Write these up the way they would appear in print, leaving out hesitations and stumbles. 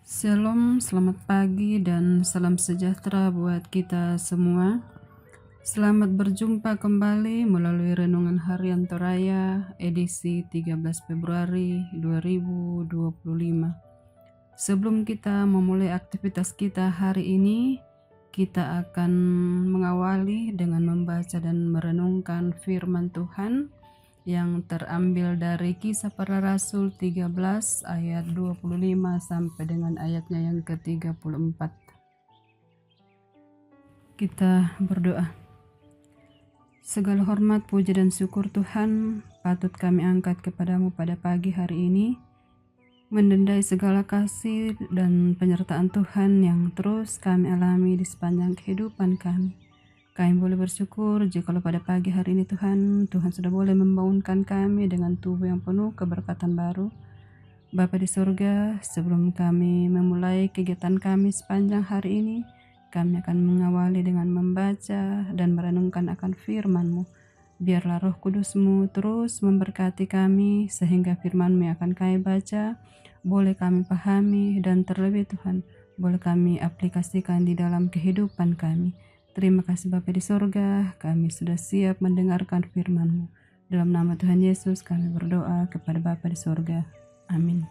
Shalom, selamat pagi dan salam sejahtera buat kita semua. Selamat berjumpa kembali melalui Renungan Harian Toraya edisi 13 Februari 2025. Sebelum kita memulai aktivitas kita hari ini, kita akan mengawali dengan membaca dan merenungkan firman Tuhan yang terambil dari Kisah Para Rasul 13 ayat 25 sampai dengan ayatnya yang ke-34. Kita berdoa. Segala hormat, puji dan syukur Tuhan patut kami angkat kepadamu pada pagi hari ini, mendendai segala kasih dan penyertaan Tuhan yang terus kami alami di sepanjang kehidupan kami. Kami boleh bersyukur jikalau pada pagi hari ini Tuhan sudah boleh membangunkan kami dengan tubuh yang penuh keberkatan baru. Bapa di surga, sebelum kami memulai kegiatan kami sepanjang hari ini, kami akan mengawali dengan membaca dan merenungkan akan firman-Mu. Biarlah Roh Kudus-Mu terus memberkati kami sehingga firman-Mu yang akan kami baca boleh kami pahami dan terlebih Tuhan boleh kami aplikasikan di dalam kehidupan kami. Terima kasih Bapa di sorga, kami sudah siap mendengarkan firman-Mu. Dalam nama Tuhan Yesus kami berdoa kepada Bapa di sorga. Amin.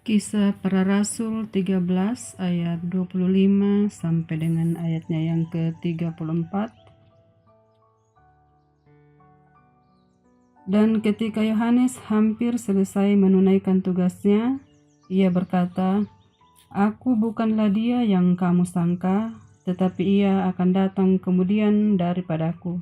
Kisah Para Rasul 13 ayat 25 sampai dengan ayatnya yang ke-34. Dan ketika Yohanes hampir selesai menunaikan tugasnya, ia berkata, "Aku bukanlah dia yang kamu sangka, tetapi ia akan datang kemudian daripadaku.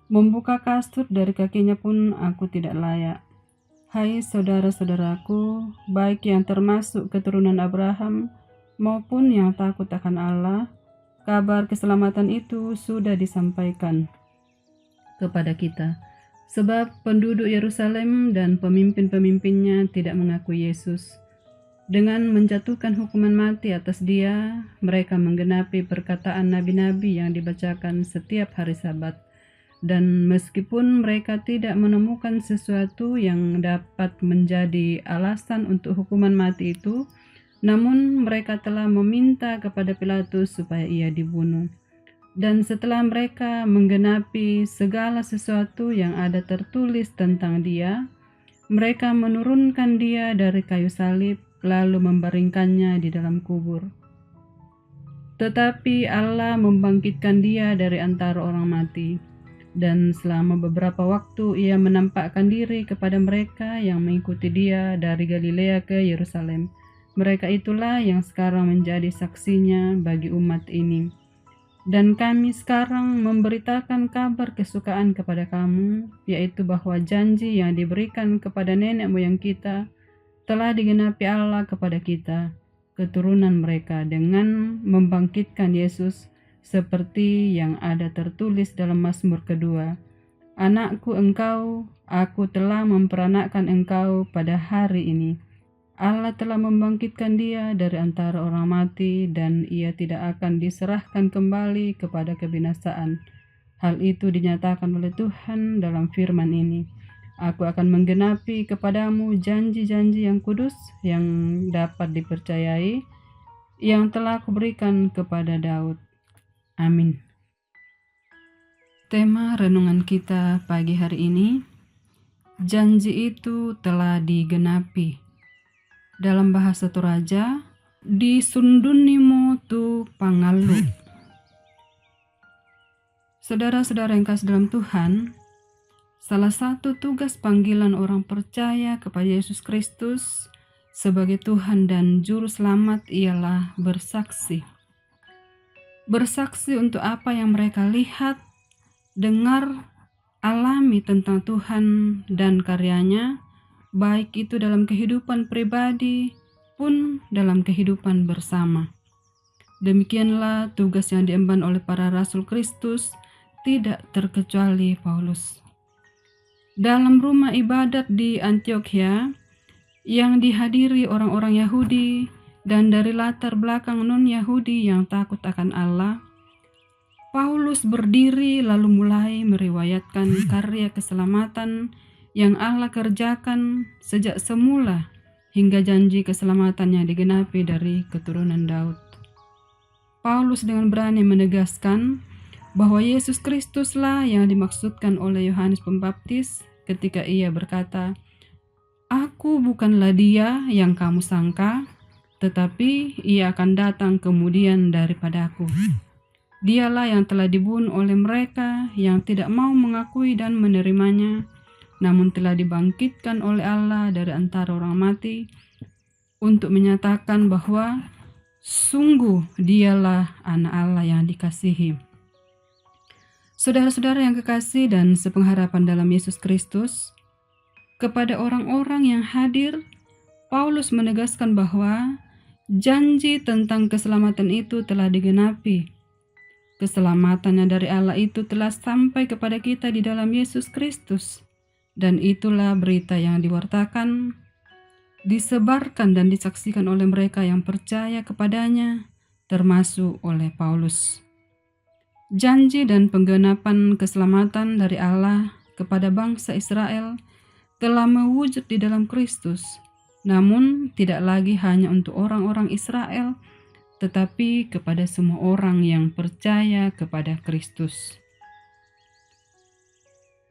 Membuka kasut dari kakinya pun aku tidak layak. Hai saudara-saudaraku, baik yang termasuk keturunan Abraham maupun yang takut akan Allah, kabar keselamatan itu sudah disampaikan kepada kita. Sebab penduduk Yerusalem dan pemimpin-pemimpinnya tidak mengakui Yesus. Dengan menjatuhkan hukuman mati atas dia, mereka menggenapi perkataan nabi-nabi yang dibacakan setiap hari Sabat. Dan meskipun mereka tidak menemukan sesuatu yang dapat menjadi alasan untuk hukuman mati itu, namun mereka telah meminta kepada Pilatus supaya ia dibunuh. Dan setelah mereka menggenapi segala sesuatu yang ada tertulis tentang dia, mereka menurunkan dia dari kayu salib, lalu membaringkannya di dalam kubur. Tetapi Allah membangkitkan dia dari antara orang mati, dan selama beberapa waktu ia menampakkan diri kepada mereka yang mengikuti dia dari Galilea ke Yerusalem. Mereka itulah yang sekarang menjadi saksinya bagi umat ini. Dan kami sekarang memberitakan kabar kesukaan kepada kamu, yaitu bahwa janji yang diberikan kepada nenek moyang kita telah digenapi Allah kepada kita, keturunan mereka, dengan membangkitkan Yesus seperti yang ada tertulis dalam Mazmur kedua. Anakku engkau, aku telah memperanakkan engkau pada hari ini. Allah telah membangkitkan dia dari antara orang mati dan ia tidak akan diserahkan kembali kepada kebinasaan. Hal itu dinyatakan oleh Tuhan dalam firman ini. Aku akan menggenapi kepadamu janji-janji yang kudus yang dapat dipercayai yang telah kuberikan kepada Daud. Amin. Tema renungan kita pagi hari ini, janji itu telah digenapi. Dalam bahasa Toraja, disundunimo tu pangalu. Saudara-saudara yang kasih dalam Tuhan, salah satu tugas panggilan orang percaya kepada Yesus Kristus sebagai Tuhan dan Juru Selamat ialah bersaksi. Bersaksi untuk apa yang mereka lihat, dengar, alami tentang Tuhan dan karyanya, baik itu dalam kehidupan pribadi pun dalam kehidupan bersama. Demikianlah tugas yang diemban oleh para Rasul Kristus, tidak terkecuali Paulus. Dalam rumah ibadat di Antiokhia yang dihadiri orang-orang Yahudi dan dari latar belakang non-Yahudi yang takut akan Allah, Paulus berdiri lalu mulai meriwayatkan karya keselamatan yang Allah kerjakan sejak semula hingga janji keselamatannya digenapi dari keturunan Daud. Paulus dengan berani menegaskan bahwa Yesus Kristuslah yang dimaksudkan oleh Yohanes Pembaptis ketika ia berkata, "Aku bukanlah dia yang kamu sangka, tetapi ia akan datang kemudian daripadaku. Dialah yang telah dibunuh oleh mereka yang tidak mau mengakui dan menerimanya, namun telah dibangkitkan oleh Allah dari antara orang mati untuk menyatakan bahwa sungguh dialah anak Allah yang dikasihi." Saudara-saudara yang kekasih dan sepengharapan dalam Yesus Kristus, kepada orang-orang yang hadir, Paulus menegaskan bahwa janji tentang keselamatan itu telah digenapi. Keselamatannya dari Allah itu telah sampai kepada kita di dalam Yesus Kristus, dan itulah berita yang diwartakan, disebarkan dan disaksikan oleh mereka yang percaya kepadanya, termasuk oleh Paulus. Janji dan penggenapan keselamatan dari Allah kepada bangsa Israel telah mewujud di dalam Kristus, namun tidak lagi hanya untuk orang-orang Israel, tetapi kepada semua orang yang percaya kepada Kristus.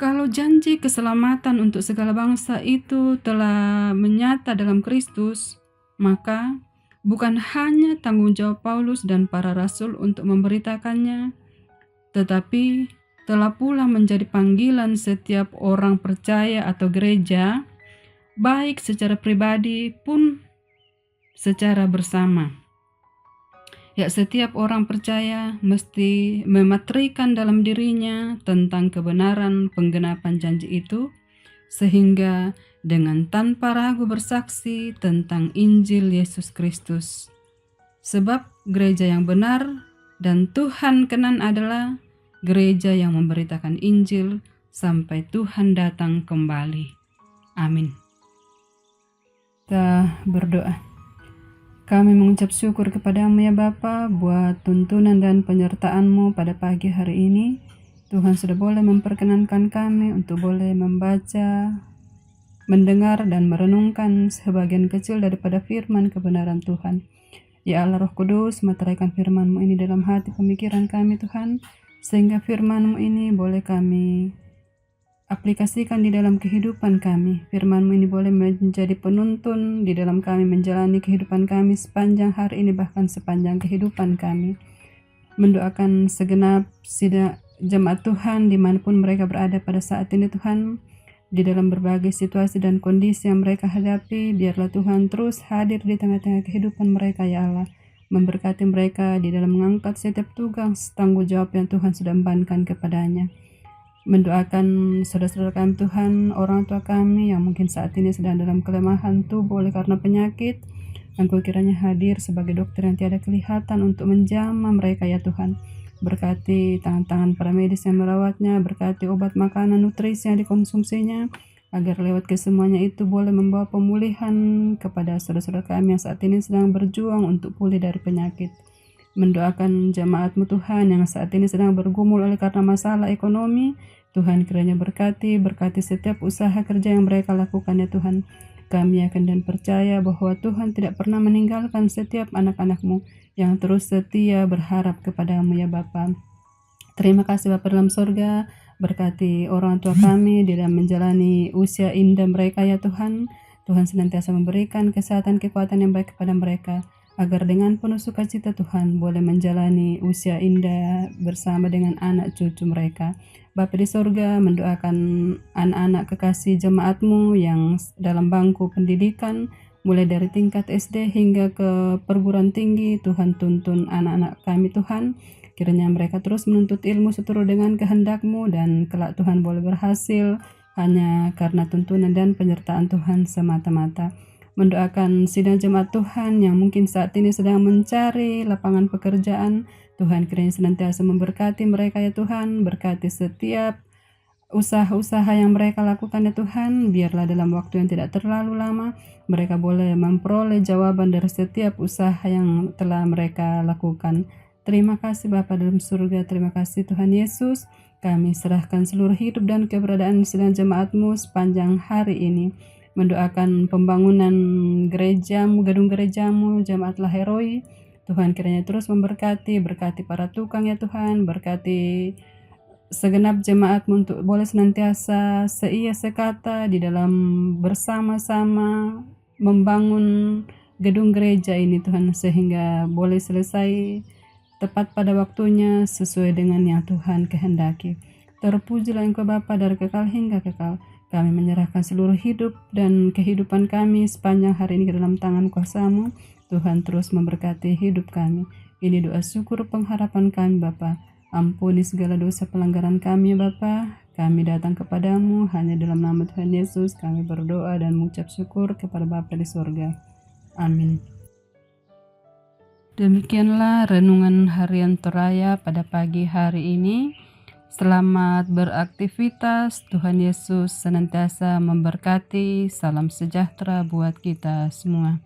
Kalau janji keselamatan untuk segala bangsa itu telah menyata dalam Kristus, maka bukan hanya tanggung jawab Paulus dan para rasul untuk memberitakannya, tetapi telah pula menjadi panggilan setiap orang percaya atau gereja, baik secara pribadi pun secara bersama. Ya, setiap orang percaya mesti mematrikan dalam dirinya tentang kebenaran penggenapan janji itu, sehingga dengan tanpa ragu bersaksi tentang Injil Yesus Kristus. Sebab gereja yang benar dan Tuhan kenan adalah gereja yang memberitakan Injil sampai Tuhan datang kembali. Amin. Kita berdoa. Kami mengucap syukur kepadamu ya Bapa buat tuntunan dan penyertaan-Mu pada pagi hari ini. Tuhan sudah boleh memperkenankan kami untuk boleh membaca, mendengar dan merenungkan sebagian kecil daripada firman kebenaran Tuhan. Ya Allah Roh Kudus, meteraikan firman-Mu ini dalam hati pemikiran kami Tuhan, sehingga firman-Mu ini boleh kami aplikasikan di dalam kehidupan kami. Firman-Mu ini boleh menjadi penuntun di dalam kami menjalani kehidupan kami sepanjang hari ini, bahkan sepanjang kehidupan kami. Mendoakan segenap jemaat Tuhan dimanapun mereka berada pada saat ini Tuhan, di dalam berbagai situasi dan kondisi yang mereka hadapi, biarlah Tuhan terus hadir di tengah-tengah kehidupan mereka ya Allah. Memberkati mereka di dalam mengangkat setiap tugas tanggung jawab yang Tuhan sudah embankan kepadanya. Mendoakan saudara-saudara kami Tuhan, orang tua kami yang mungkin saat ini sedang dalam kelemahan tubuh oleh karena penyakit, Engkau kiranya hadir sebagai dokter yang tiada kelihatan untuk menjamah mereka ya Tuhan. Berkati tangan-tangan para medis yang merawatnya, berkati obat makanan nutrisi yang dikonsumsinya, agar lewat kesemuanya itu boleh membawa pemulihan kepada saudara-saudara kami yang saat ini sedang berjuang untuk pulih dari penyakit. Mendoakan jemaat-Mu Tuhan yang saat ini sedang bergumul oleh karena masalah ekonomi, Tuhan kiranya berkati setiap usaha kerja yang mereka lakukan ya Tuhan. Kami yakin dan percaya bahwa Tuhan tidak pernah meninggalkan setiap anak-anak-Mu yang terus setia berharap kepada-Mu ya Bapa. Terima kasih Bapa dalam surga, berkati orang tua kami di dalam menjalani usia indah mereka ya Tuhan. Tuhan senantiasa memberikan kesehatan kekuatan yang baik kepada mereka, agar dengan penuh sukacita Tuhan boleh menjalani usia indah bersama dengan anak cucu mereka. Bapa di surga, mendoakan anak-anak kekasih jemaat-Mu yang dalam bangku pendidikan, mulai dari tingkat SD hingga ke perguruan tinggi. Tuhan tuntun anak-anak kami Tuhan, kiranya mereka terus menuntut ilmu seturut dengan kehendak-Mu, dan kelak Tuhan boleh berhasil hanya karena tuntunan dan penyertaan Tuhan semata-mata. Mendoakan sidang jemaat Tuhan yang mungkin saat ini sedang mencari lapangan pekerjaan, Tuhan kiranya senantiasa memberkati mereka ya Tuhan. Berkati setiap usaha-usaha yang mereka lakukan ya Tuhan. Biarlah dalam waktu yang tidak terlalu lama mereka boleh memperoleh jawaban dari setiap usaha yang telah mereka lakukan. Terima kasih Bapa dalam surga, terima kasih Tuhan Yesus. Kami serahkan seluruh hidup dan keberadaan sidang jemaat-Mu sepanjang hari ini. mendoakan pembangunan gerejamu, gedung gerejamu, Jemaat Laheroi. Tuhan kiranya terus berkati para tukang ya Tuhan, berkati segenap jemaatmu untuk boleh senantiasa seia sekata di dalam bersama-sama membangun gedung gereja ini Tuhan, sehingga boleh selesai tepat pada waktunya sesuai dengan yang Tuhan kehendaki. Terpujilah Engkau Bapa dari kekal hingga kekal. Kami menyerahkan seluruh hidup dan kehidupan kami sepanjang hari ini ke dalam tangan kuasa-Mu. Tuhan terus memberkati hidup kami. Ini doa syukur pengharapan kami Bapa. Ampuni segala dosa pelanggaran kami ya Bapa. Kami datang kepadamu hanya dalam nama Tuhan Yesus. Kami berdoa dan mengucap syukur kepada Bapa di surga. Amin. Demikianlah renungan harian Toraya pada pagi hari ini. Selamat beraktivitas. Tuhan Yesus senantiasa memberkati. Salam sejahtera buat kita semua.